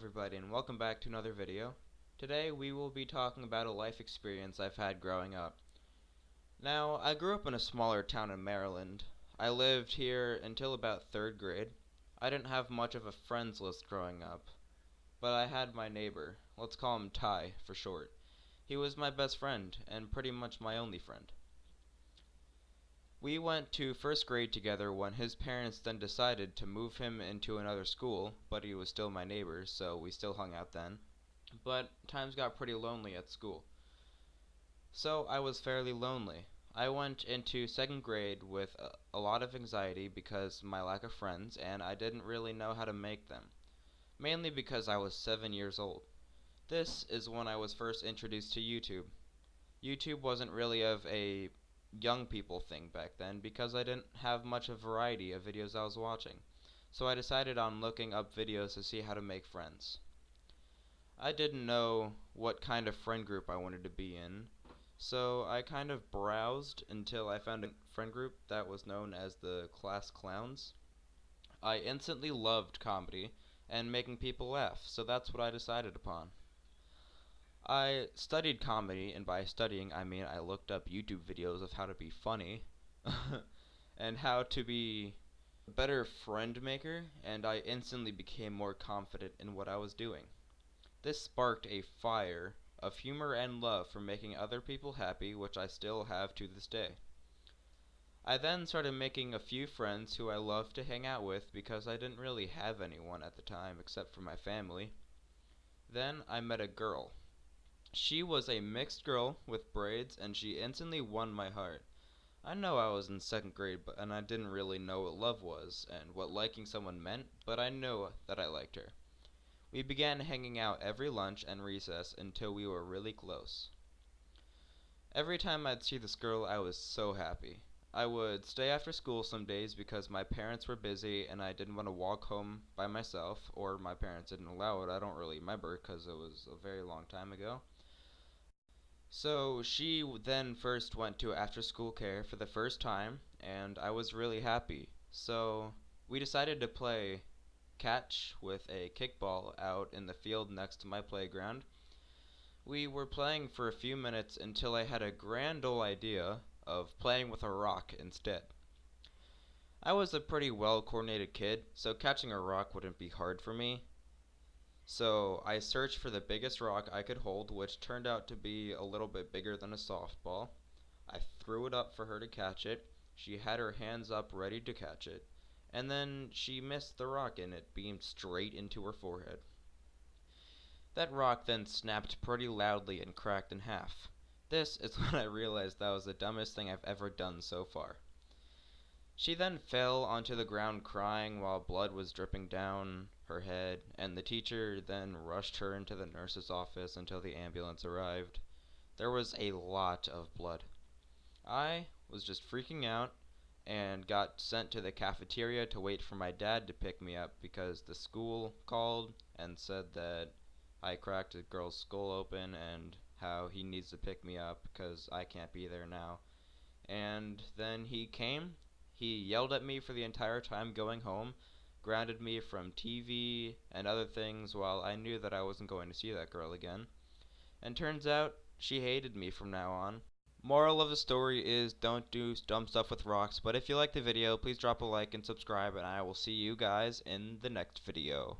everybody, and welcome back to another video. Today we will be talking about a life experience I've had growing up. Now, I grew up in a smaller town in Maryland. I lived here until about 3rd grade. I didn't have much of a friends list growing up, but I had my neighbor. Let's call him Ty for short. He was my best friend, and pretty much my only friend. We went to 1st grade together when his parents then decided to move him into another school, but he was still my neighbor, so we still hung out then. But times got pretty lonely at school. So I was fairly lonely. I went into 2nd grade with a lot of anxiety because of my lack of friends, and I didn't really know how to make them. Mainly because I was 7 years old. This is when I was first introduced to YouTube. YouTube wasn't really of a young people thing back then because I didn't have much of a variety of videos I was watching. So I decided on looking up videos to see how to make friends. I didn't know what kind of friend group I wanted to be in, so I kind of browsed until I found a friend group that was known as the Class Clowns. I instantly loved comedy and making people laugh, so that's what I decided upon. I studied comedy, and by studying I mean I looked up YouTube videos of how to be funny and how to be a better friend maker, and I instantly became more confident in what I was doing. This sparked a fire of humor and love for making other people happy, which I still have to this day. I then started making a few friends who I loved to hang out with because I didn't really have anyone at the time except for my family. Then I met a girl. She was a mixed girl with braids, and she instantly won my heart. I know I was in 2nd grade, and I didn't really know what love was and what liking someone meant, but I knew that I liked her. We began hanging out every lunch and recess until we were really close. Every time I'd see this girl, I was so happy. I would stay after school some days because my parents were busy and I didn't want to walk home by myself, or my parents didn't allow it. I don't really remember because it was a very long time ago. So she then first went to after school care for the first time, and I was really happy. So we decided to play catch with a kickball out in the field next to my playground. We were playing for a few minutes until I had a grand old idea of playing with a rock instead. I was a pretty well coordinated kid, so catching a rock wouldn't be hard for me. So I searched for the biggest rock I could hold, which turned out to be a little bit bigger than a softball. I threw it up for her to catch it. She had her hands up ready to catch it, and then she missed the rock and it beamed straight into her forehead. That rock then snapped pretty loudly and cracked in half. This is when I realized that was the dumbest thing I've ever done so far. She then fell onto the ground crying while blood was dripping down her head, and the teacher then rushed her into the nurse's office until the ambulance arrived. There was a lot of blood. I was just freaking out and got sent to the cafeteria to wait for my dad to pick me up because the school called and said that I cracked a girl's skull open and how he needs to pick me up because I can't be there now. And then he came. He yelled at me for the entire time going home, grounded me from TV and other things while I knew that I wasn't going to see that girl again. And turns out she hated me from now on. Moral of the story is don't do dumb stuff with rocks, but if you like the video, please drop a like and subscribe, and I will see you guys in the next video.